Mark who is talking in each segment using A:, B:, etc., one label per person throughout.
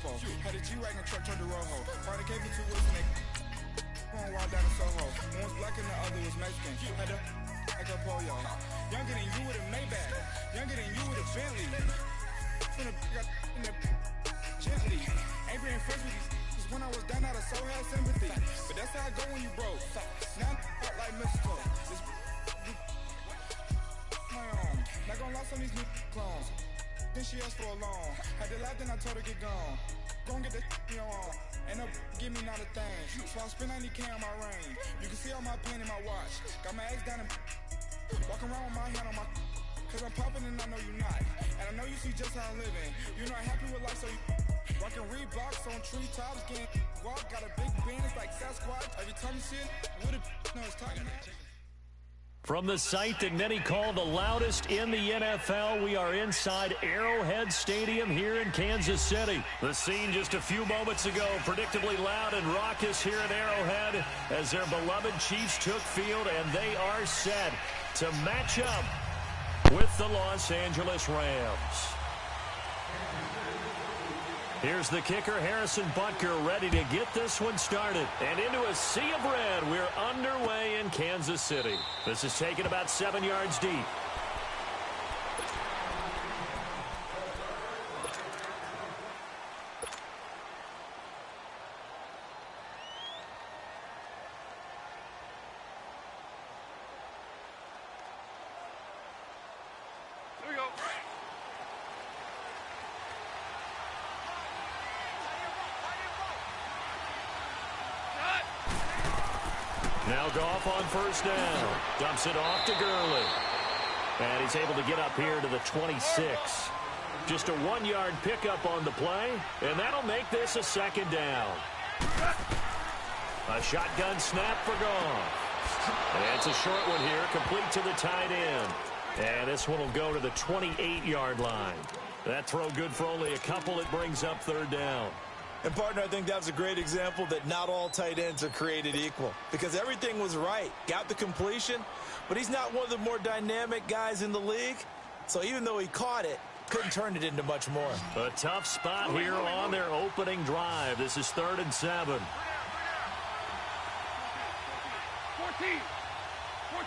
A: fofo. Had a G-Wagon truck turned to Rojo. Finally came for 2 weeks and they going wild down in Soho. One was black and the other was Mexican. Had a like a polio. Younger than you with a Maybach. Younger than you with a Bentley. From the in the gently. Ain't been friends with these. Cause when I was down, I so had sympathy. But that's how I go when you broke. Now I'm out like mistletoe. This my own. Not gonna lie, some of these new clones. Then she asked for a loan. Had to laugh, then I told her get gone. Gon' get that you on. Ain't no give me not a thing. So I spend 90K on my ring. You can see all my pain in my watch. Got my ex down and walking around with my hand on my. Cause I'm popping and I know you not. And I know you see just how I'm living. You're not happy with life, so you rockin' Reeboks on treetops, getting walk. Got a big band, it's like Sasquatch. Every time you see it, with a no, it's talking.
B: From the site that many call the loudest in the NFL, we are inside Arrowhead Stadium here in Kansas City. The scene just a few moments ago, predictably loud and raucous here at Arrowhead as their beloved Chiefs took field, and they are set to match up with the Los Angeles Rams. Here's the kicker, Harrison Butker, ready to get this one started. And into a sea of red, we're underway in Kansas City. This is taken about 7 yards deep. Now Goff on first down. Dumps it off to Gurley. And he's able to get up here to the 26. Just a 1-yard pickup on the play, and that'll make this a second down. A shotgun snap for Goff. And it's a short one here, complete to the tight end. And this one will go to the 28-yard line. That throw good for only a couple. It brings up third down.
C: And, partner, I think that was a great example that not all tight ends are created equal. Because everything was right. Got the completion, but he's not one of the more dynamic guys in the league. So even though he caught it, couldn't turn it into much more.
B: A tough spot here on their opening drive. This is 3rd and 7.
D: 14.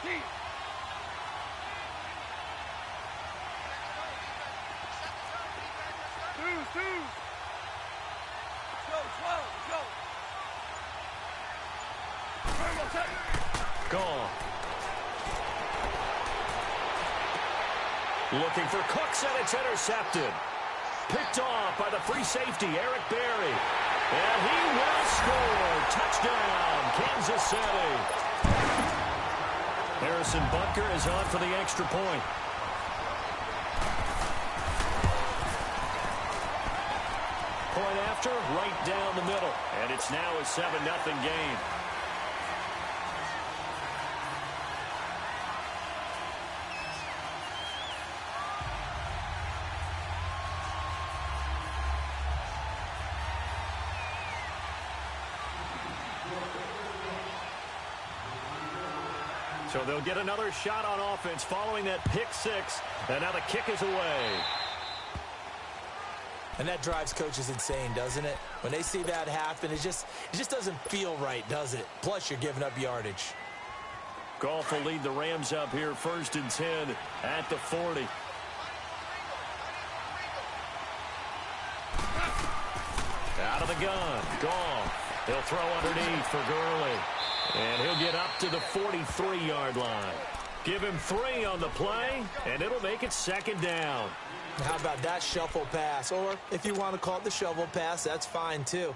D: Two.
B: Gone. Looking for Cooks, and it's intercepted. Picked off by the free safety, Eric Berry. And he will score. Touchdown, Kansas City. Harrison Butker is on for the extra point. Point after, right down the middle. And it's now a 7-0 game. So they'll get another shot on offense following that pick six. And now the kick is away.
C: And that drives coaches insane, doesn't it? When they see that happen, it just doesn't feel right, does it? Plus, you're giving up yardage.
B: Goff will lead the Rams up here 1st and 10 at the 40. Out of the gun. Goff. He'll throw underneath for Gurley. And he'll get up to the 43-yard line. Give him 3 on the play, and it'll make it 2nd down.
C: How about that shuffle pass? Or if you want to call it the shovel pass, that's fine too.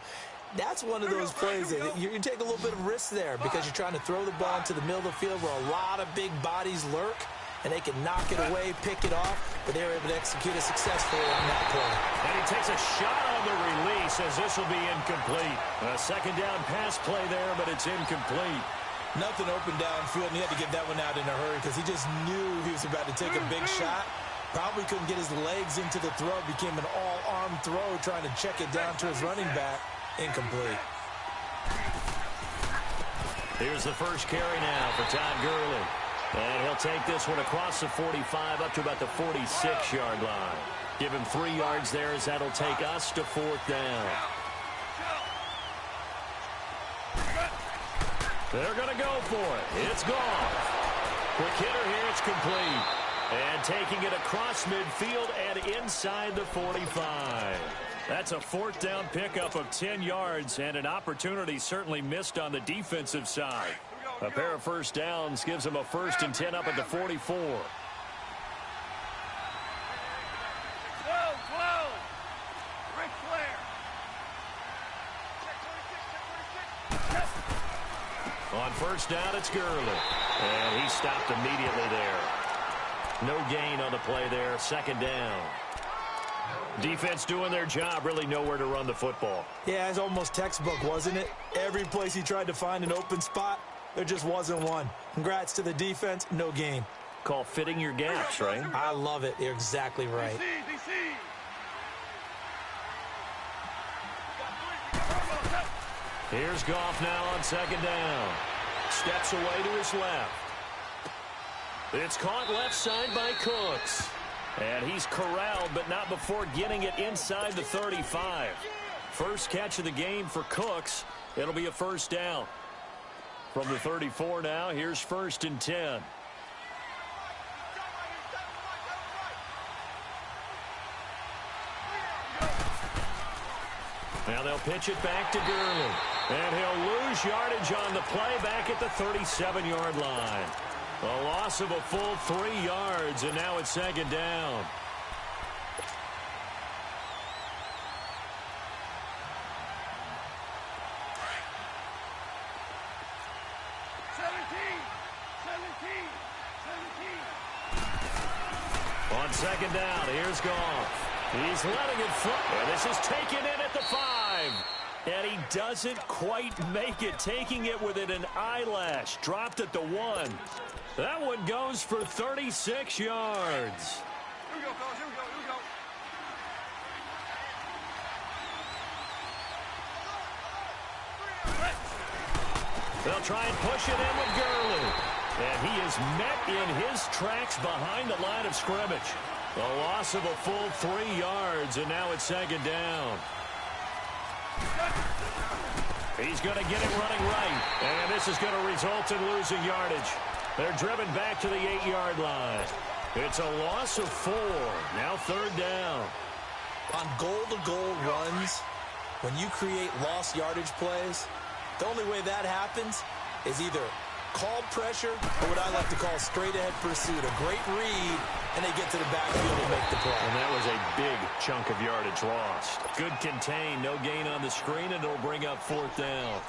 C: That's one of those plays that you take a little bit of risk there because you're trying to throw the ball into the middle of the field where a lot of big bodies lurk, and they can knock it away, pick it off, but they were able to execute it successfully on that play.
B: And he takes a shot on the release as this will be incomplete. A 2nd down pass play there, but it's incomplete.
C: Nothing open downfield, and he had to get that one out in a hurry because he just knew he was about to take a big shot. Probably couldn't get his legs into the throw. Became an all-arm throw, trying to check it down to his running back. Incomplete.
B: Here's the first carry now for Todd Gurley. And he'll take this one across the 45 up to about the 46-yard line. Give him 3 yards there as that'll take us to 4th down. They're going to go for it. It's gone. Quick hitter here. It's complete. And taking it across midfield and inside the 45. That's a 4th down pickup of 10 yards and an opportunity certainly missed on the defensive side. A pair of first downs gives them a 1st and 10 up at the 44. On first down, it's Gurley. And he stopped immediately there. No gain on the play there. 2nd down. Defense doing their job. Really nowhere to run the football.
C: Yeah, it's almost textbook, wasn't it? Every place he tried to find an open spot, there just wasn't one. Congrats to the defense. No gain.
B: Call fitting your gaps, right?
C: I love it. You're exactly right.
B: Here's Goff now on 2nd down. Steps away to his left. It's caught left side by Cooks. And he's corralled, but not before getting it inside the 35. First catch of the game for Cooks. It'll be a 1st down. From the 34 now, here's 1st and 10. Now they'll pitch it back to Gurley. And he'll lose yardage on the play back at the 37-yard line. A loss of a full 3 yards, and now it's 2nd down. On 2nd down, here's Goff. He's letting it fly. And this is taken in at the 5. And he doesn't quite make it, taking it within an eyelash. Dropped at the 1. That one goes for 36 yards.
D: Here we go, fellas. Here we go. Here we go.
B: They'll try and push it in with Gurley. And he is met in his tracks behind the line of scrimmage. A loss of a full 3 yards, and now it's 2nd down. He's going to get it running right. And this is going to result in losing yardage. They're driven back to the 8-yard line. It's a loss of 4. Now 3rd down.
C: On goal-to-goal runs, when you create lost yardage plays, the only way that happens is either called pressure or what I like to call straight-ahead pursuit. A great read, and they get to the backfield and make the play.
B: And that was a big chunk of yardage lost. Good contain, no gain on the screen, and it'll bring up 4th down.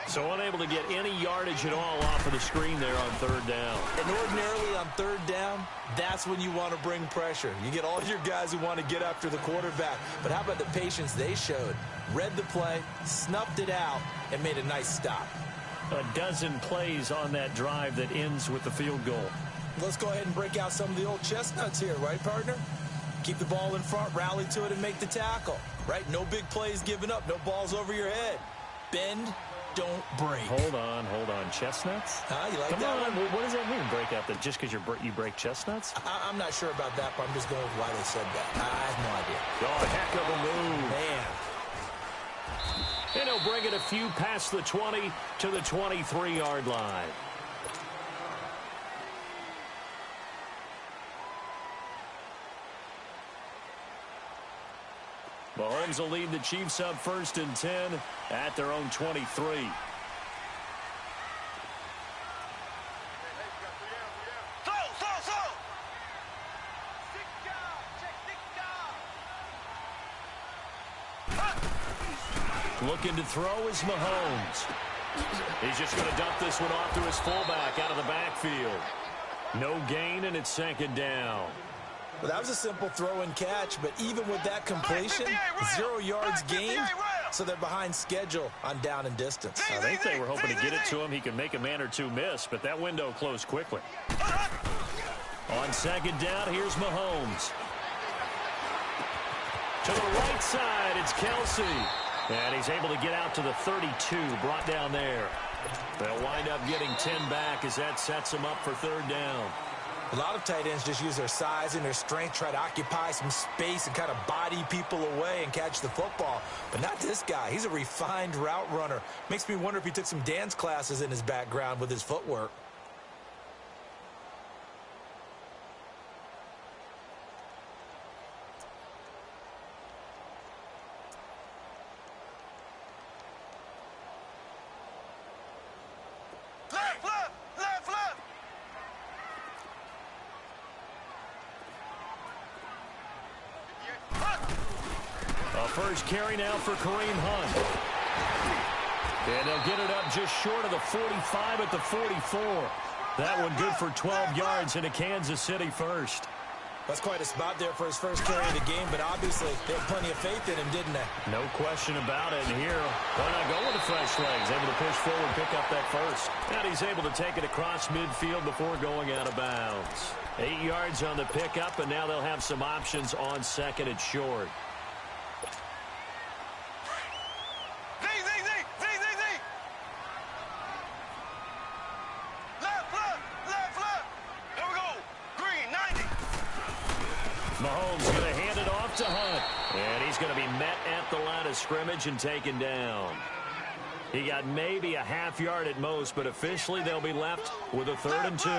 B: So unable to get any yardage at all off of the screen there on 3rd down.
C: And ordinarily on 3rd down, that's when you want to bring pressure. You get all your guys who want to get after the quarterback. But how about the patience they showed? Read the play, snuffed it out, and made a nice stop.
B: A dozen plays on that drive that ends with the field goal.
C: Let's go ahead and break out some of the old chestnuts here, right, partner? Keep the ball in front, rally to it, and make the tackle, right? No big plays given up, no balls over your head. Bend, don't break.
B: Hold on. Chestnuts?
C: You like
B: Come
C: that
B: on,
C: one?
B: what does that mean, break out? That just because you break chestnuts?
C: I'm not sure about that, but I'm just going with why they said that. I have no idea.
B: Oh, heck of a move.
C: Man.
B: And he'll bring it a few past the 20 to the 23-yard line. Mahomes will lead the Chiefs up 1st and 10 at their own 23. Looking to throw is Mahomes. He's just going to dump this one off to his fullback out of the backfield. No gain, and it's 2nd down.
C: Well, that was a simple throw and catch, but even with that completion, 0 yards gained, so they're behind schedule on down and distance.
B: I think they were hoping to get it to him. He could make a man or two miss, but that window closed quickly. On 2nd down, here's Mahomes. To the right side, it's Kelsey. And he's able to get out to the 32, brought down there. They'll wind up getting 10 back as that sets him up for 3rd down.
C: A lot of tight ends just use their size and their strength, try to occupy some space and kind of body people away and catch the football. But not this guy. He's a refined route runner. Makes me wonder if he took some dance classes in his background with his footwork.
B: First carry now for Kareem Hunt. And they'll get it up just short of the 45 at the 44. That one good for 12 yards into Kansas City first.
C: That's quite a spot there for his first carry of the game, but obviously they had plenty of faith in him, didn't they?
B: No question about it. And here, why not go with the fresh legs? Able to push forward, pick up that first. And he's able to take it across midfield before going out of bounds. 8 yards on the pickup, and now they'll have some options on second and short. Mahomes going to hand it off to Hunt. And he's going to be met at the line of scrimmage and taken down. He got maybe a half yard at most, but officially they'll be left with a 3rd and 2.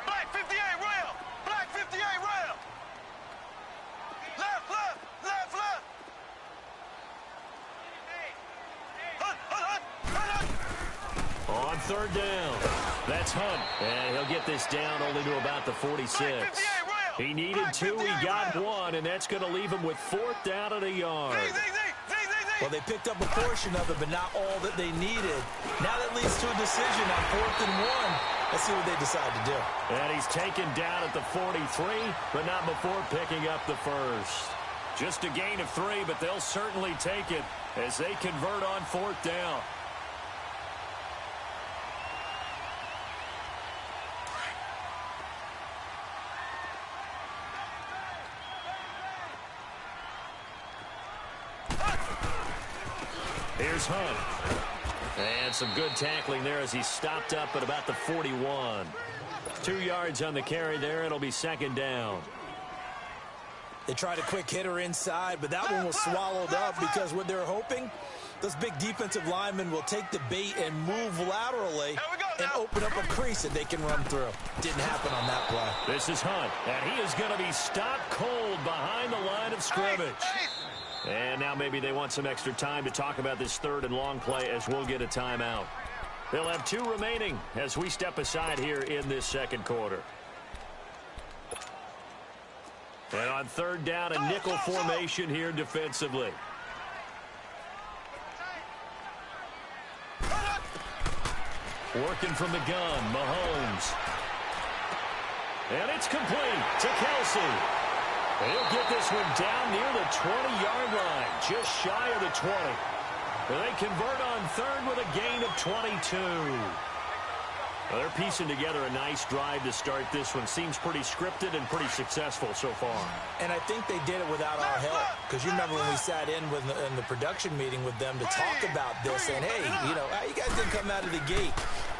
D: Black 58 rail. Black 58 rail. Left. Hunt.
B: On 3rd down. That's Hunt. And he'll get this down only to about the 46. He needed 2. He got 1, and that's going to leave him with 4th down and a yard.
C: Well, they picked up a portion of it, but not all that they needed. Now that leads to a decision on 4th and 1. Let's see what they decide to do.
B: And he's taken down at the 43, but not before picking up the first. Just a gain of 3, but they'll certainly take it as they convert on 4th down. Here's Hunt. And some good tackling there as he stopped up at about the 41. 2 yards on the carry there. It'll be 2nd down.
C: They tried a quick hitter inside, but that one was swallowed up because what they're hoping, those big defensive linemen will take the bait and move laterally and open up a crease that they can run through. Didn't happen on that play.
B: This is Hunt, and he is going to be stopped cold behind the line of scrimmage. And now maybe they want some extra time to talk about this 3rd and long play as we'll get a timeout. They'll have 2 remaining as we step aside here in this 2nd quarter. And on 3rd down, a nickel formation here defensively. Working from the gun, Mahomes. And it's complete to Kelsey. He'll get this one down near the 20-yard line, just shy of the 20. They convert on 3rd with a gain of 22. Well, they're piecing together a nice drive to start this one. Seems pretty scripted and pretty successful so far.
C: And I think they did it without our help. Because you remember when we sat in the production meeting with them to talk about this, and hey, you know, you guys didn't come out of the gate.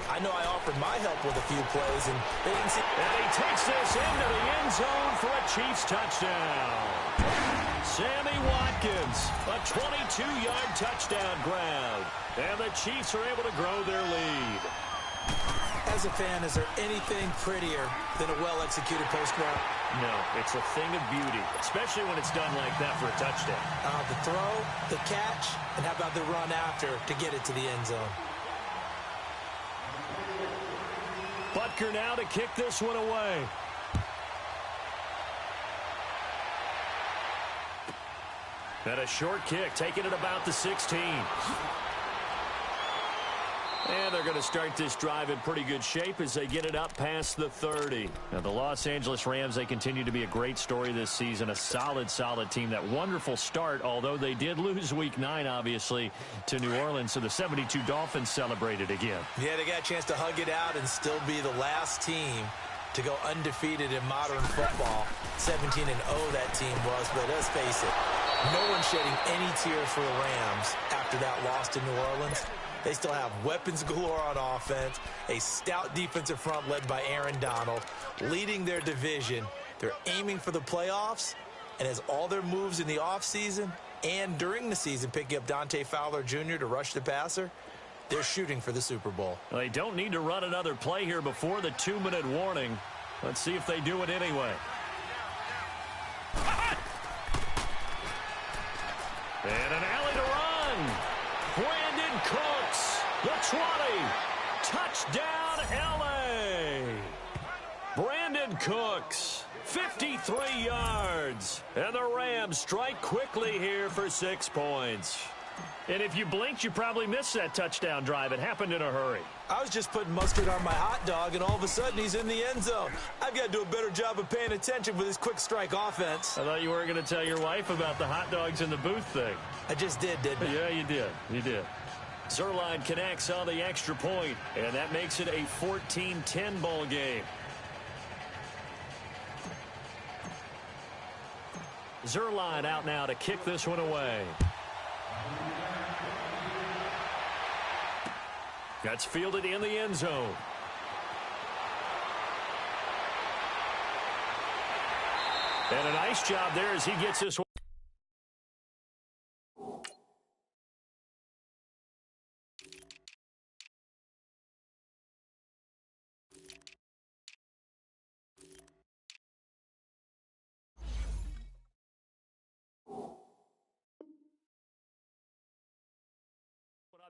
C: I know I offered my help with a few plays, and they didn't see.
B: And he takes this into the end zone for a Chiefs touchdown. Sammy Watkins, a 22-yard touchdown grab. And the Chiefs are able to grow their lead.
C: As a fan, is there anything prettier than a well-executed post route?
B: No, it's a thing of beauty, especially when it's done like that for a touchdown.
C: The throw, the catch, and how about the run after to get it to the end zone?
B: Butker now to kick this one away. And a short kick, taking it about the 16. And they're going to start this drive in pretty good shape as they get it up past the 30. Now, the Los Angeles Rams, they continue to be a great story this season. A solid team. That wonderful start, although they did lose Week 9, obviously, to New Orleans. So the 72 Dolphins celebrated again.
C: Yeah, they got a chance to hug it out and still be the last team to go undefeated in modern football. 17-0 that team was, but let's face it, no one's shedding any tears for the Rams after that loss to New Orleans. They still have weapons galore on offense, a stout defensive front led by Aaron Donald, leading their division. They're aiming for the playoffs, and as all their moves in the offseason and during the season, picking up Dante Fowler Jr. to rush the passer, they're shooting for the Super Bowl.
B: Well, they don't need to run another play here before the 2-minute warning. Let's see if they do it anyway. And an alley to run. Brandon Cooks, the 20. Touchdown, L.A. Brandon Cooks, 53 yards. And the Rams strike quickly here for 6 points. And if you blinked, you probably missed that touchdown drive. It happened in a hurry.
C: I was just putting mustard on my hot dog, and all of a sudden he's in the end zone. I've got to do a better job of paying attention with this quick strike offense.
B: I thought you weren't going to tell your wife about the hot dogs in the booth thing.
C: I just did, didn't I?
B: Yeah, you did. You did. Zerline connects on the extra point, and that makes it a 14-10 ball game. Zerline out now to kick this one away. That's fielded in the end zone. And a nice job there as he gets this one.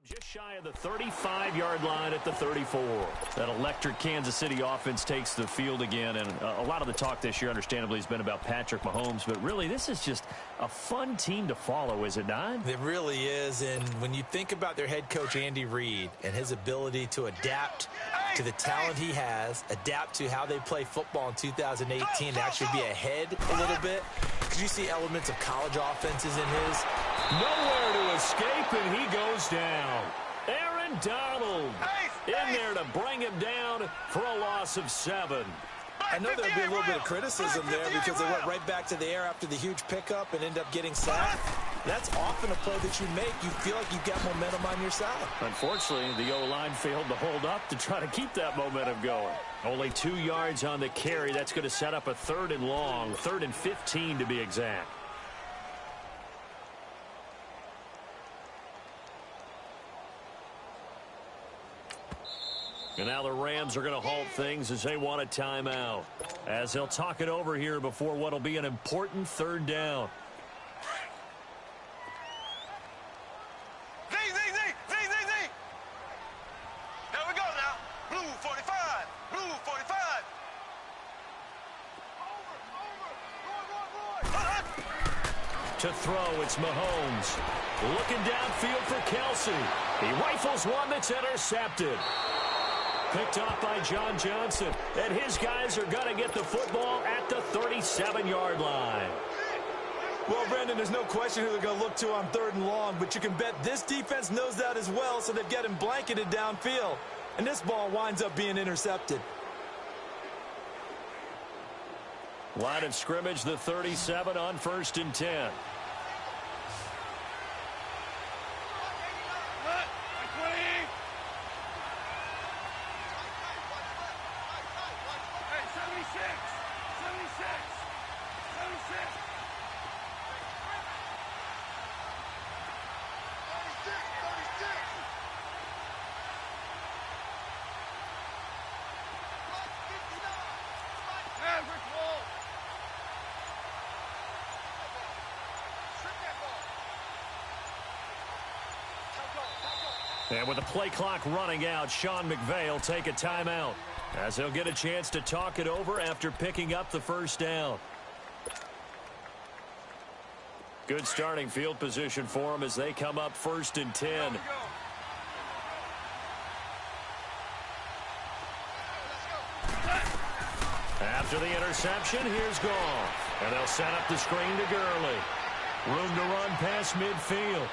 B: Just shy of the 35-yard line at the 34. That electric Kansas City offense takes the field again, and a lot of the talk this year, understandably, has been about Patrick Mahomes, but really this is just a fun team to follow, is it not?
C: It really is, and when you think about their head coach, Andy Reid, and his ability to adapt to the talent he has, adapt to how they play football in 2018, to actually be ahead a little bit, because you see elements of college offenses in his.
B: Nowhere to escape, and he goes down. Aaron Donald in there to bring him down for a loss of 7.
C: I know there'll be a little bit of criticism there because they went right back to the air after the huge pickup and end up getting sacked. That's often a play that you make. You feel like you've got momentum on your side.
B: Unfortunately, the O-line failed to hold up to try to keep that momentum going. Only 2 yards on the carry. That's going to set up a 3rd and long, 3rd and 15 to be exact. And now the Rams are going to halt things as they want a timeout, as they'll talk it over here before what will be an important 3rd down.
D: Z. There we go now. Blue 45. Blue 45.
B: To throw, it's Mahomes. Looking downfield for Kelsey. He rifles one that's intercepted. Picked off by John Johnson. And his guys are going to get the football at the 37-yard line.
C: Well, Brendan, there's no question who they're going to look to on 3rd and long, but you can bet this defense knows that as well, so they've got him blanketed downfield. And this ball winds up being intercepted.
B: Line of scrimmage, the 37 on 1st and 10. And with the play clock running out, Sean McVay will take a timeout, as he'll get a chance to talk it over after picking up the 1st down. Good starting field position for them as they come up 1st and 10. After the interception, here's Goff. And they'll set up the screen to Gurley. Room to run past midfield.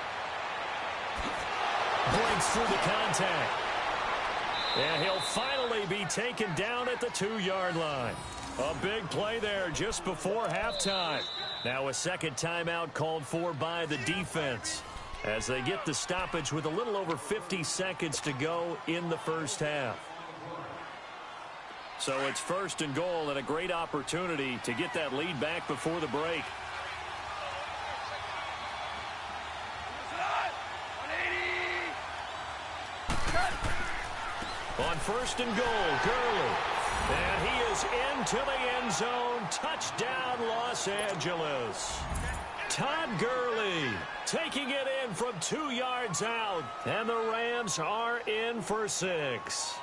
B: Breaks through the contact. And he'll finally be taken down at the 2-yard line. A big play there just before halftime. Now a second timeout called for by the defense. as they get the stoppage with a little over 50 seconds to go in the first half. So it's first and goal and a great opportunity to get that lead back before the break. On first and goal, Gurley. And he is into the end zone. Touchdown, Los Angeles. Todd Gurley taking it in from 2 yards out. And the Rams are in for 6.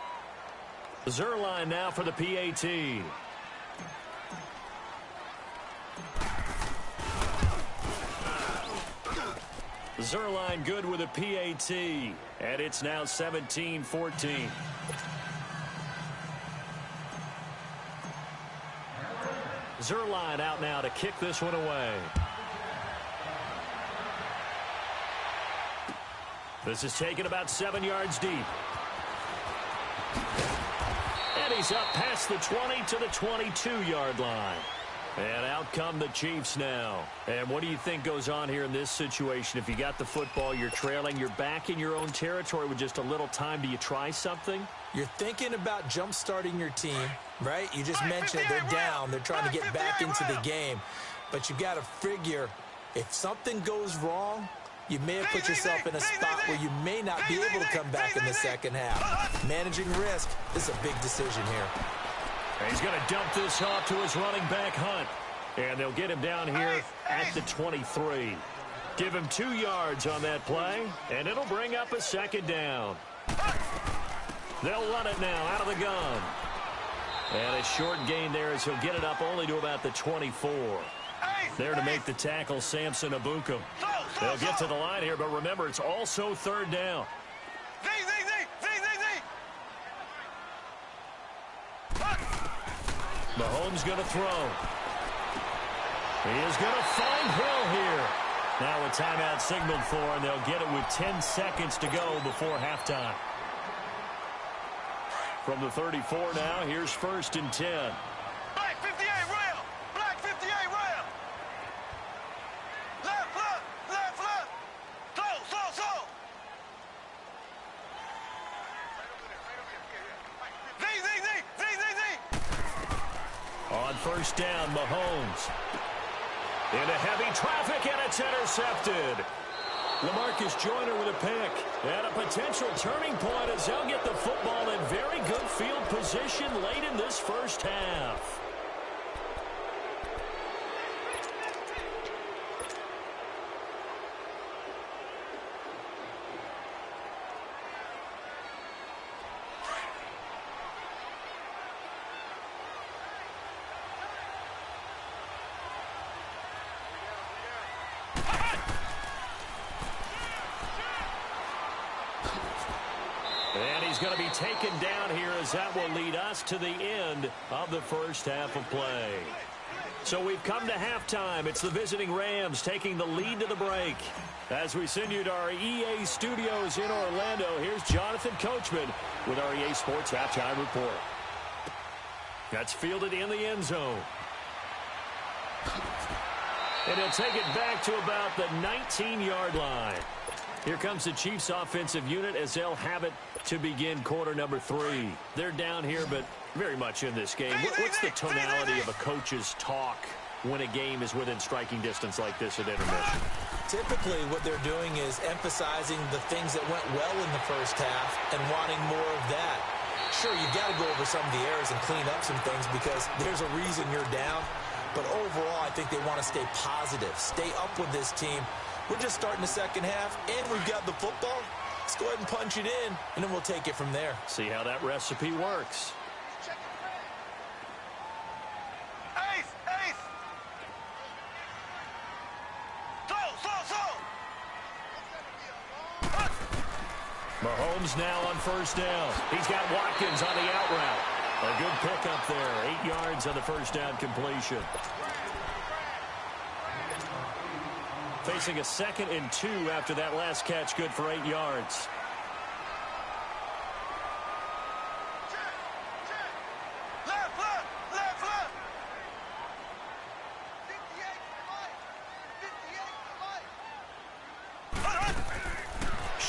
B: Zerline now for the PAT. Zerline good with a PAT. And it's now 17-14. Zerline out now to kick this one away. This is taken about 7 yards deep. And he's up past the 20 to the 22-yard line. And out come the Chiefs now. And what do you think goes on here in this situation? If you got the football, you're trailing, you're back in your own territory with just a little time. Do you try something?
C: You're thinking about jump-starting your team, right? You just mentioned they're down. They're trying to get back into the game. But you got to figure, if something goes wrong, you may have put yourself in a spot where you may not be able to come back in the second half. Managing risk is a big decision here.
B: And he's going to dump this off to his running back, Hunt. And they'll get him down here at the 23. Give him 2 yards on that play, and it'll bring up a second down. They'll run it now out of the gun. And a short gain there as he'll get it up only to about the 24. There to make the tackle, Samson Abukum. They'll get to the line here, but remember, it's also third down. Mahomes going to throw. He is going to find Hill here. Now a timeout signaled for, and they'll get it with 10 seconds to go before halftime. From the 34 now, here's first and 10.
D: Black 58 rail. Black 58 rail. Left, left, left, left. Slow. Z.
B: On first down, Mahomes. Into heavy traffic, and it's intercepted. LaMarcus Joyner with a pick. And a potential turning point as they'll get the football in very good field position late in this first half. He's going to be taken down here as that will lead us to the end of the first half of play. So we've come to halftime. It's the visiting Rams taking the lead to the break. As we send you to our EA studios in Orlando, here's Jonathan Coachman with our EA Sports Halftime Report. That's fielded in the end zone. And he'll take it back to about the 19-yard line. Here comes the Chiefs offensive unit as they'll have it to begin quarter number 3. They're down here, but very much in this game. What's the tonality of a coach's talk when a game is within striking distance like this at intermission?
C: Typically, what they're doing is emphasizing the things that went well in the first half and wanting more of that. Sure, you've got to go over some of the errors and clean up some things because there's a reason you're down. But overall, I think they want to stay positive, stay up with this team. We're just starting the second half, and we've got the football. Let's go ahead and punch it in, and then we'll take it from there.
B: See how that recipe works.
D: Ace. Slow.
B: Mahomes now on first down. He's got Watkins on the out route. A good pickup there. 8 yards on the first down completion. Facing a 2nd and 2 after that last catch, good for 8 yards.
D: Left. 58 for life.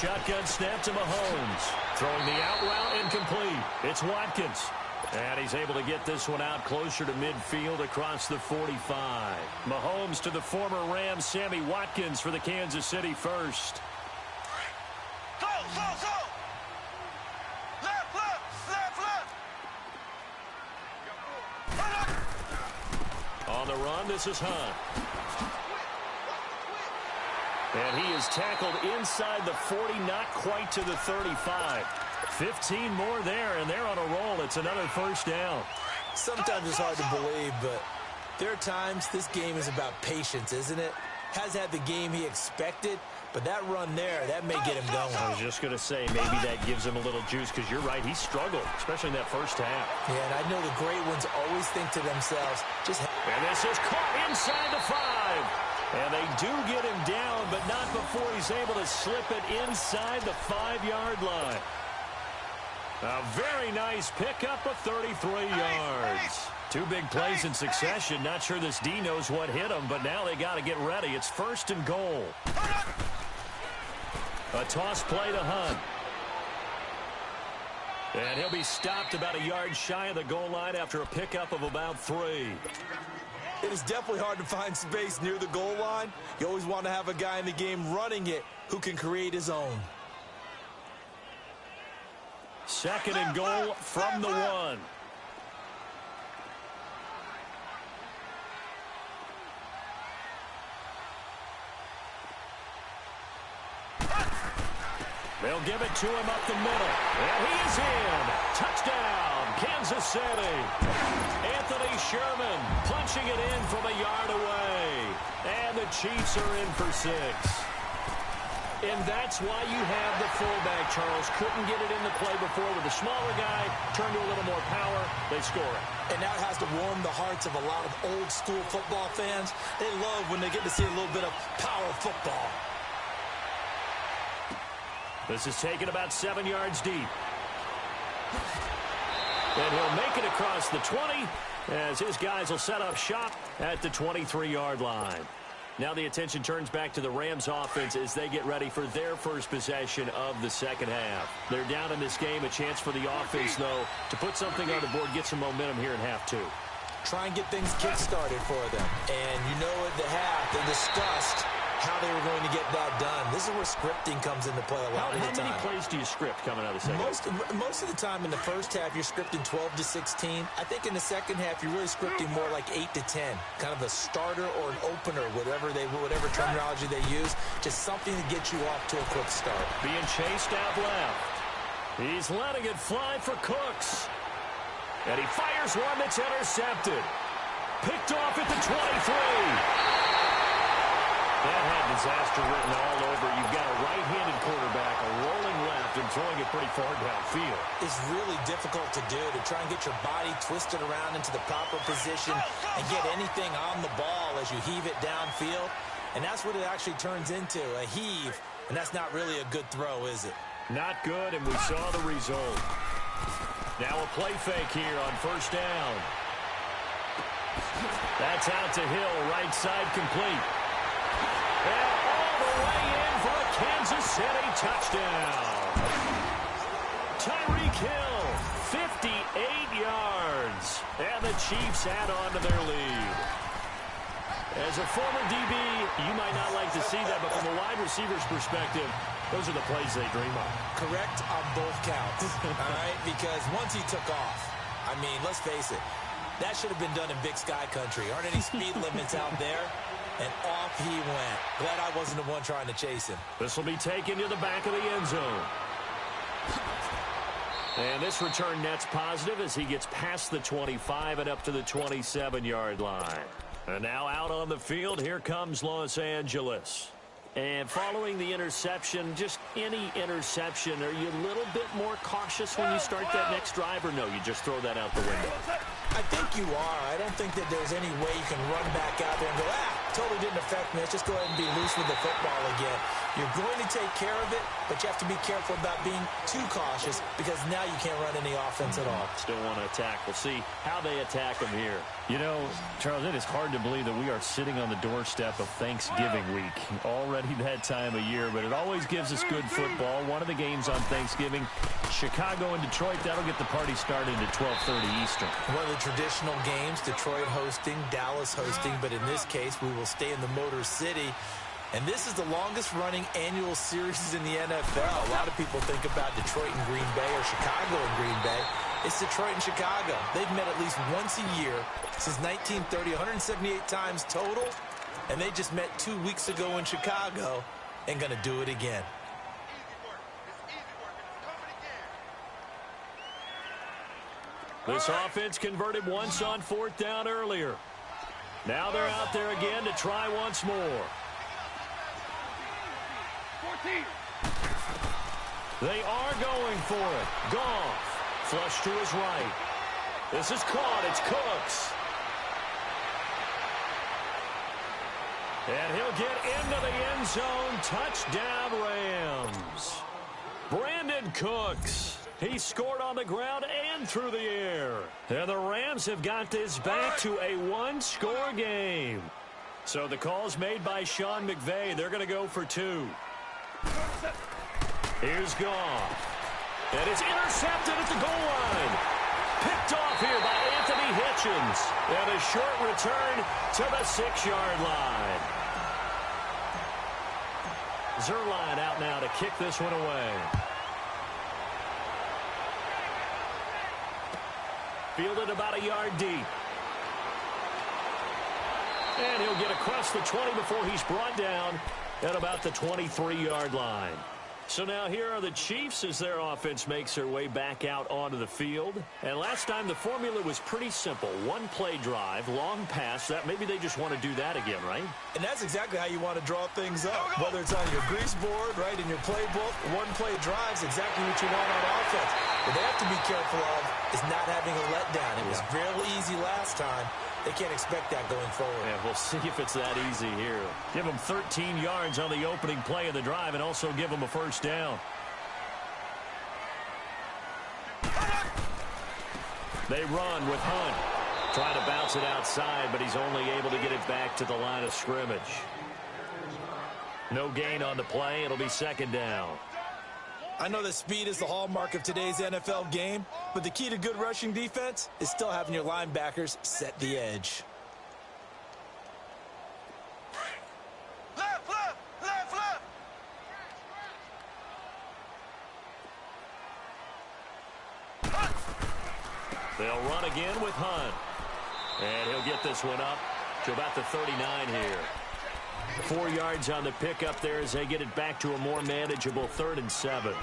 B: Shotgun snap to Mahomes. Throwing the out route incomplete. It's Watkins. And he's able to get this one out closer to midfield across the 45. Mahomes to the former Rams, Sammy Watkins for the Kansas City first.
D: Go, go, go! Left, left, left, left!
B: On the run, this is Hunt. And he is tackled inside the 40, not quite to the 35. 15 more there, and they're on a roll. It's another first down.
C: Sometimes it's hard to believe, but there are times this game is about patience, isn't it? Has had the game he expected, but that run there, that may get him going.
B: I was just going to say, maybe that gives him a little juice, because you're right, he struggled, especially in that first half.
C: Yeah, and I know the great ones always think to themselves,
B: and this is caught inside the 5. And they do get him down, but not before he's able to slip it inside the 5-yard line. A very nice pickup of 33 yards. Two big plays in succession. Not sure this D knows what hit him, but now they got to get ready. It's first and goal. A toss play to Hunt. And he'll be stopped about a yard shy of the goal line after a pickup of about 3.
C: It is definitely hard to find space near the goal line. You always want to have a guy in the game running it who can create his own.
B: Second and goal from the 1. They'll give it to him up the middle. And he is in. Touchdown, Kansas City. Anthony Sherman punching it in from a yard away. And the Chiefs are in for 6. And that's why you have the fullback, Charles. Couldn't get it into play before with a smaller guy. Turned to a little more power. They score it.
C: And now it has to warm the hearts of a lot of old-school football fans. They love when they get to see a little bit of power football.
B: This is taken about 7 yards deep. And he'll make it across the 20 as his guys will set up shop at the 23-yard line. Now the attention turns back to the Rams offense as they get ready for their first possession of the second half. They're down in this game. A chance for the offense, though, to put something on the board, get some momentum here in half 2.
C: Try and get things kick-started for them. And you know at the half, they discussed how they were going to get that done. This is where scripting comes into play a lot of the time.
B: How many plays do you script coming out of the second half?
C: Most of the time in the first half, you're scripting 12 to 16. I think in the second half, you're really scripting more like 8 to 10. Kind of a starter or an opener, whatever terminology they use. Just something to get you off to a quick start.
B: Being chased out left. He's letting it fly for Cooks. And he fires one that's intercepted. Picked off at the 23. That had disaster written all over. You've got a right-handed quarterback, a rolling left, and throwing it pretty far downfield.
C: It's really difficult to do, to try and get your body twisted around into the proper position and get anything on the ball as you heave it downfield. And that's what it actually turns into, a heave. And that's not really a good throw, is it?
B: Not good, and we saw the result. Now a play fake here on first down. That's out to Hill, right side complete. And all the way in for a Kansas City touchdown. Tyreek Hill, 58 yards. And the Chiefs add on to their lead. As a former DB, you might not like to see that, but from a wide receiver's perspective, those are the plays they dream of.
C: Correct on both counts, all right? Because once he took off, I mean, let's face it, that should have been done in Big Sky country. Aren't any speed limits out there? And off he went. Glad I wasn't the one trying to chase him.
B: This will be taken to the back of the end zone. And this return net's positive as he gets past the 25 and up to the 27-yard line. And now out on the field, here comes Los Angeles. And following the interception, just any interception, are you a little bit more cautious when you start that next drive, or no, you just throw that out the window?
C: I think you are. I don't think that there's any way you can run back out there and go, totally didn't affect me. Let's just go ahead and be loose with the football again. You're going to take care of it, but you have to be careful about being too cautious because now you can't run any offense at all.
B: Still want to attack. We'll see how they attack them here. You know, Charles, it is hard to believe that we are sitting on the doorstep of Thanksgiving week. Already that time of year, but it always gives us good football. One of the games on Thanksgiving, Chicago and Detroit, that'll get the party started at 12:30 Eastern.
C: One of the traditional games, Detroit hosting, Dallas hosting, but in this case, we will stay in the Motor City. And this is the longest-running annual series in the NFL. A lot of people think about Detroit and Green Bay or Chicago and Green Bay. It's Detroit and Chicago. They've met at least once a year since 1930, 178 times total. And they just met 2 weeks ago in Chicago and going to do it again.
B: This offense converted once on 4th down earlier. Now they're out there again to try once more. They are going for it. Goff, flush to his right. This is caught. It's Cooks. And he'll get into the end zone. Touchdown, Rams. Brandon Cooks. He scored on the ground and through the air. And the Rams have got this back to a one-score game. So the call's made by Sean McVay. They're going to go for 2. Here's Goff. And it's intercepted at the goal line. Picked off here by Anthony Hitchens. And a short return to the 6-yard line. Zerline out now to kick this one away. Fielded about a yard deep. And he'll get across the 20 before he's brought down at about the 23-yard line. So now here are the Chiefs as their offense makes their way back out onto the field. And last time the formula was pretty simple. One-play drive, long pass. That maybe they just want to do that again, right?
C: And that's exactly how you want to draw things up. Whether it's on your grease board, right, in your playbook, one-play drive is exactly what you want on offense. What they have to be careful of is not having a letdown. It was fairly easy last time. They can't expect that going forward.
B: Yeah, we'll see if it's that easy here. Give them 13 yards on the opening play of the drive and also give them a first down. They run with Hunt. Trying to bounce it outside, but he's only able to get it back to the line of scrimmage. No gain on the play. It'll be 2nd down.
C: I know that speed is the hallmark of today's NFL game, but the key to good rushing defense is still having your linebackers set the edge.
D: Left, left, left, left.
B: They'll run again with Hunt. And he'll get this one up to about the 39 here. 4 yards on the pickup there as they get it back to a more manageable 3rd and 7.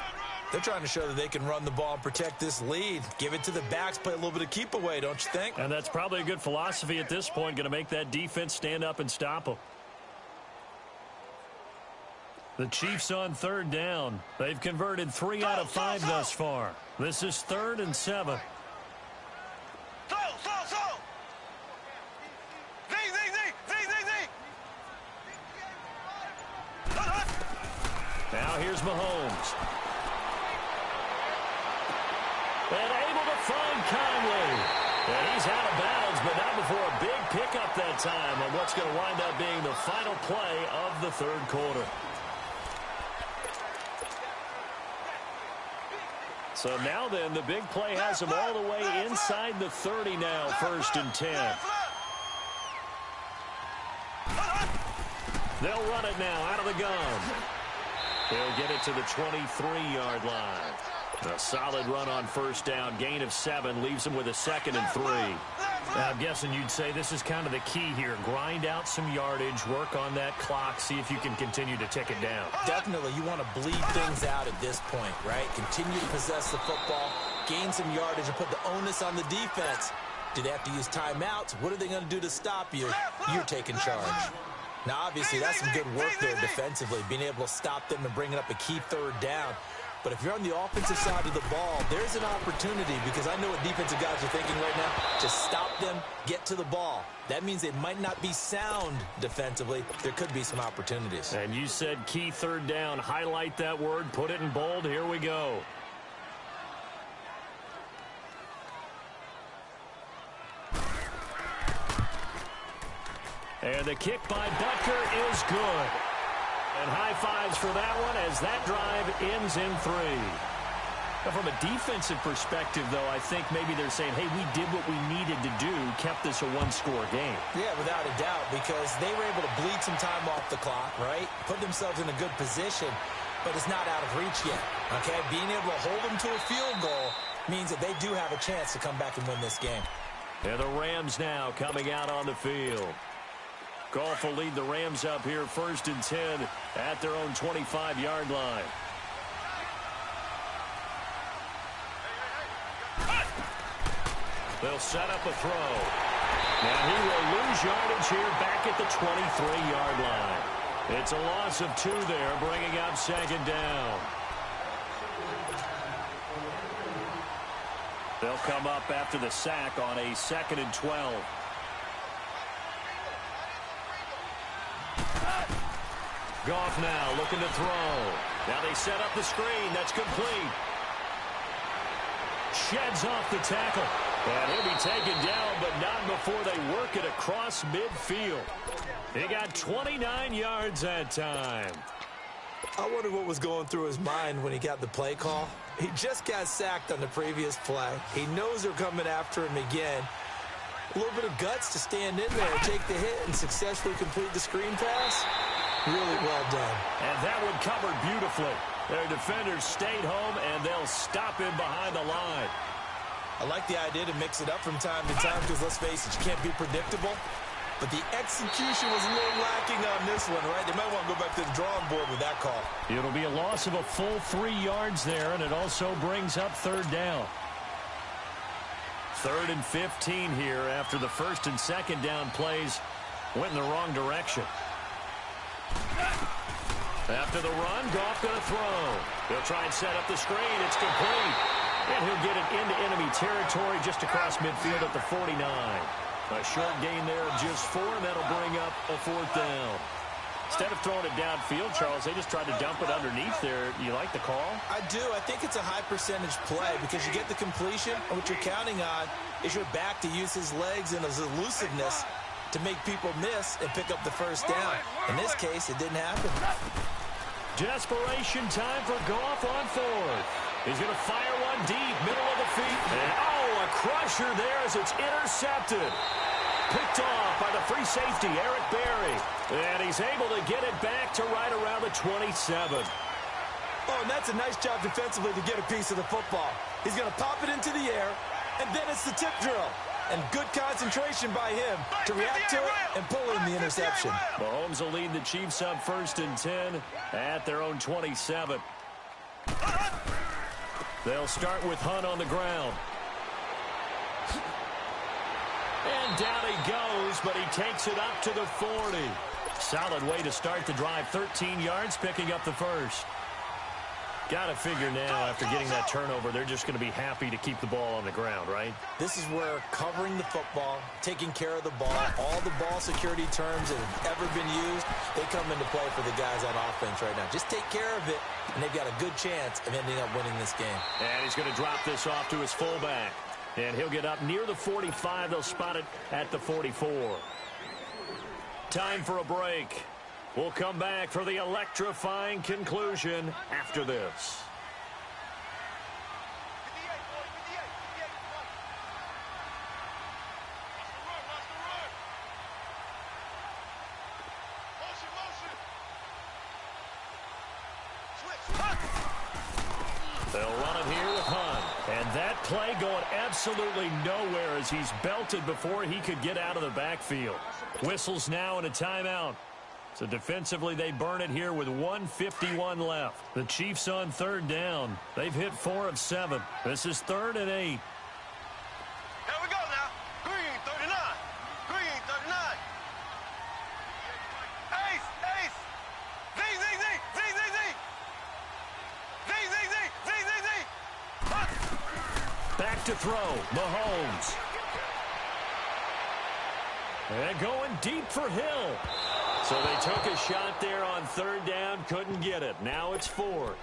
C: They're trying to show that they can run the ball and protect this lead. Give it to the backs, play a little bit of keep away, don't you think?
B: And that's probably a good philosophy at this point, going to make that defense stand up and stop them. The Chiefs on 3rd down. They've converted 3 out of 5 thus far. This is 3rd and 7.
D: Slow.
B: Now here's Mahomes. And able to find Conley. And he's out of bounds, but not before a big pickup that time on what's going to wind up being the final play of the 3rd quarter. So now then, the big play has them all the way inside the 30 now, 1st and 10. They'll run it now out of the gun. They'll get it to the 23-yard line. A solid run on 1st down. Gain of 7 leaves them with a 2nd and 3. I'm guessing you'd say this is kind of the key here. Grind out some yardage, work on that clock, see if you can continue to tick it down.
C: Definitely, you want to bleed things out at this point, right? Continue to possess the football, gain some yardage, and put the onus on the defense. Do they have to use timeouts? What are they going to do to stop you? You're taking charge. Now, obviously, that's some good work there defensively, being able to stop them and bringing up a key 3rd down. But if you're on the offensive side of the ball, there's an opportunity, because I know what defensive guys are thinking right now, to stop them, get to the ball. That means they might not be sound defensively. There could be some opportunities.
B: And you said key third down. Highlight that word, put it in bold. Here we go. And the kick by Butker is good. And high fives for that one as that drive ends in 3. Now, from a defensive perspective, though, I think maybe they're saying, hey, we did what we needed to do, kept this a one-score game.
C: Yeah, without a doubt, because they were able to bleed some time off the clock, right? Put themselves in a good position, but it's not out of reach yet, okay? Being able to hold them to a field goal means that they do have a chance to come back and win this game.
B: And the Rams now coming out on the field. Goff will lead the Rams up here 1st and 10 at their own 25-yard line. They'll set up a throw. Now he will lose yardage here back at the 23-yard line. It's a loss of 2 there, bringing up 2nd down. They'll come up after the sack on a 2nd and 12. Goff now looking to throw. Now they set up the screen. That's complete. Sheds off the tackle. And he'll be taken down, but not before they work it across midfield. He got 29 yards that time.
C: I wonder what was going through his mind when he got the play call. He just got sacked on the previous play. He knows they're coming after him again. A little bit of guts to stand in there, take the hit, and successfully complete the screen pass. Really well done.
B: And that one covered beautifully. Their defenders stayed home, and they'll stop him behind the line.
C: I like the idea to mix it up from time to time because, let's face it, you can't be predictable. But the execution was a little lacking on this one, right? They might want to go back to the drawing board with that call.
B: It'll be a loss of a full 3 yards there, and it also brings up 3rd down. 3rd and 15 here after the 1st and 2nd down plays went in the wrong direction. After the run, Goff going to throw. He'll try and set up the screen. It's complete. And he'll get it into enemy territory just across midfield at the 49. A short gain there of just 4, and that'll bring up a 4th down. Instead of throwing it downfield, Charles, they just tried to dump it underneath there. You like the call?
C: I do. I think it's a high-percentage play because you get the completion, and what you're counting on is your back to use his legs and his elusiveness to make people miss and pick up the 1st down. In this case, it didn't happen.
B: Desperation time for Goff on 4th. He's going to fire one deep, middle of the feet. And, a crusher there as it's intercepted. Picked off by the free safety, Eric Berry. And he's able to get it back to right around the 27.
C: Oh, and that's a nice job defensively to get a piece of the football. He's going to pop it into the air, and then it's the tip drill. And good concentration by him to react to it and pull in the interception.
B: Mahomes will lead the Chiefs up 1st and 10 at their own 27. They'll start with Hunt on the ground. And down he goes, but he takes it up to the 40. Solid way to start the drive. 13 yards, picking up the 1st. Got to figure now, after getting that turnover, they're just going to be happy to keep the ball on the ground, right?
C: This is where covering the football, taking care of the ball, all the ball security terms that have ever been used, they come into play for the guys on offense right now. Just take care of it, and they've got a good chance of ending up winning this game.
B: And he's going to drop this off to his fullback. And he'll get up near the 45. They'll spot it at the 44. Time for a break. We'll come back for the electrifying conclusion after this. They'll run it here with Hunt. And that play going absolutely nowhere as he's belted before he could get out of the backfield. Whistles now and a timeout. So defensively, they burn it here with 1:51 left. The Chiefs on 3rd down. They've hit 4 of 7. This is 3rd and 8.
D: Here we go now. Green, 39. Green, 39. Ace, ace. Z, Z, Z, Z, Z, Z. Z, Z, Z.
B: Back to throw, Mahomes. And going deep for Hill. So they took a shot there on third down, couldn't get it. Now it's 4th.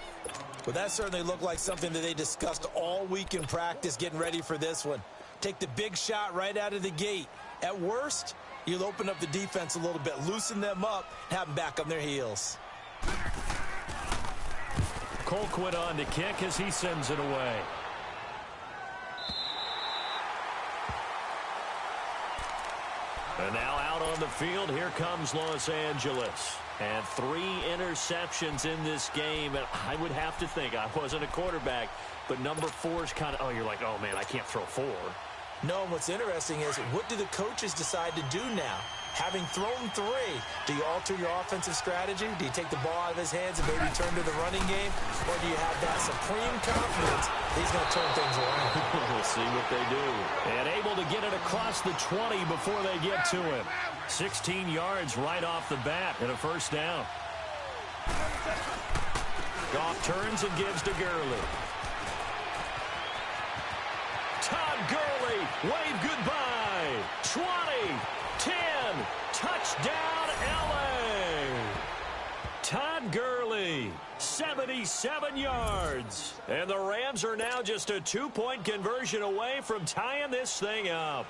C: Well, that certainly looked like something that they discussed all week in practice getting ready for this one. Take the big shot right out of the gate. At worst, you'll open up the defense a little bit, loosen them up, have them back on their heels.
B: Colquitt on to kick as he sends it away. And now out on the field, here comes Los Angeles. And 3 interceptions in this game. And I would have to think, I wasn't a quarterback, but number 4 is kind of, oh, you're like, oh, man, I can't throw 4.
C: No, what's interesting is, what do the coaches decide to do now? Having thrown 3, do you alter your offensive strategy? Do you take the ball out of his hands and maybe turn to the running game? Or do you have that supreme confidence that he's going to turn things around?
B: We'll see what they do. And able to get it across the 20 before they get to him. 16 yards right off the bat and a first down. Goff turns and gives to Gurley. Todd Gurley, wave goodbye. 20, 10, touchdown LA. Todd Gurley, 77 yards. And the Rams are now just a 2-point conversion away from tying this thing up.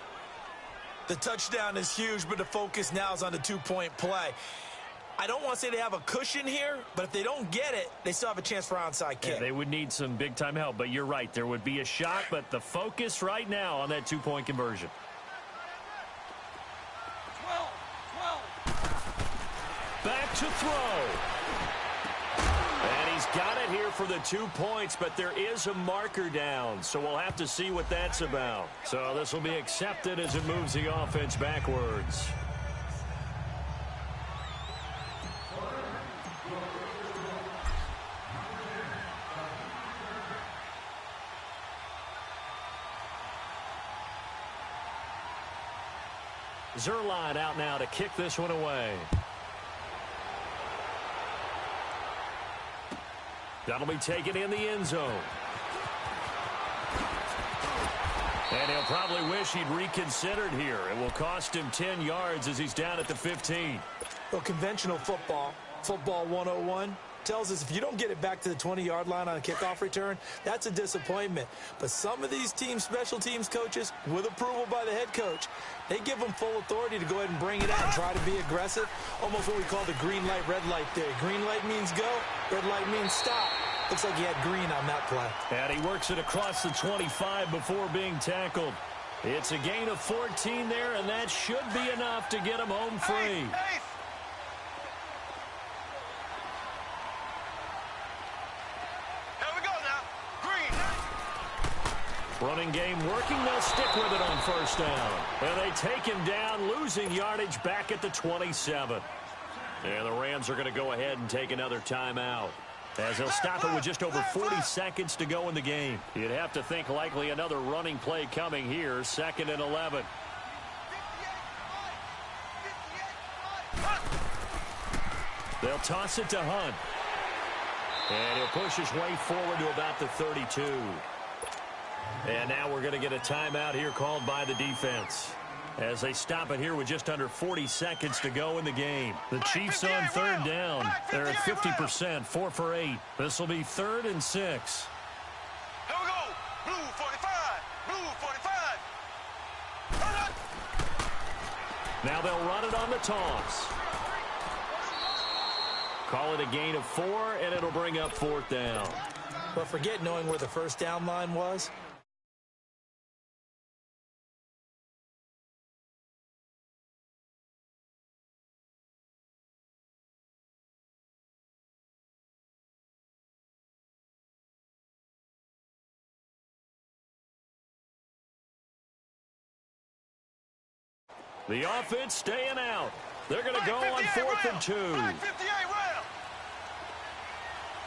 C: The touchdown is huge, but the focus now is on the 2-point play. I don't want to say they have a cushion here, but if they don't get it, they still have a chance for onside kick.
B: Yeah, they would need some big-time help, but you're right. There would be a shot, but the focus right now on that 2-point conversion.
D: 12.
B: Back to throw. And he's got it here for the 2 points, but there is a marker down, so we'll have to see what that's about. So this will be accepted as it moves the offense backwards. Zerline out now to kick this one away. That'll be taken in the end zone. And he'll probably wish he'd reconsidered here. It will cost him 10 yards as he's down at the 15.
C: Well, conventional football 101, tells us if you don't get it back to the 20-yard line on a kickoff return, that's a disappointment. But some of these team special teams coaches, with approval by the head coach, they give them full authority to go ahead and bring it out and try to be aggressive. Almost what we call the green light, red light theory. Green light means go, red light means stop. Looks like he had green on that play.
B: And he works it across the 25 before being tackled. It's a gain of 14 there, and that should be enough to get him home free. Running game working. They'll stick with it on first down. And they take him down, losing yardage back at the 27. And the Rams are going to go ahead and take another timeout, as they'll stop it with just over 40 seconds to go in the game. You'd have to think likely another running play coming here, 2nd and 11. They'll toss it to Hunt. And he'll push his way forward to about the 32. And now we're going to get a timeout here called by the defense, as they stop it here with just under 40 seconds to go in the game. The Chiefs on third down. They're at 50%, 4 for 8. This will be 3rd and 6.
D: Here we go. Blue 45. Blue 45. Run it.
B: Now they'll run it on the toss. Call it a gain of 4, and it'll bring up 4th down.
C: But forget knowing where the first down line was.
B: The offense staying out. They're going to go on 4th and 2.
D: 58 round.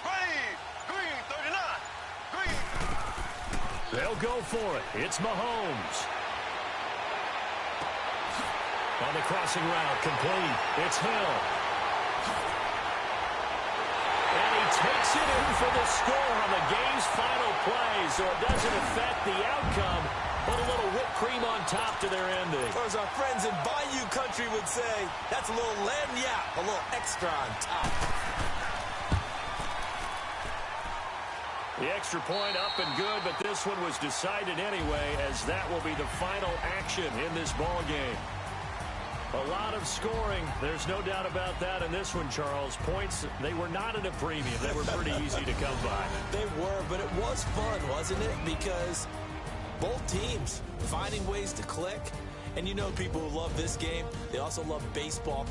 D: Green 39. Green.
B: They'll go for it. It's Mahomes. On the crossing route, complete. It's Hill. And he takes it in for the score on the game's final play, so it doesn't affect the outcome, but a little whipped cream on top to their ending.
C: Or as our friends in Bayou Country would say, that's a little lagniappe, a little extra on top.
B: The extra point up and good, but this one was decided anyway, as that will be the final action in this ball game. A lot of scoring. There's no doubt about that in this one, Charles. Points, they were not at a premium. They were pretty easy to come by.
C: They were, but it was fun, wasn't it? Because both teams finding ways to click. And you know people who love this game, they also love baseball.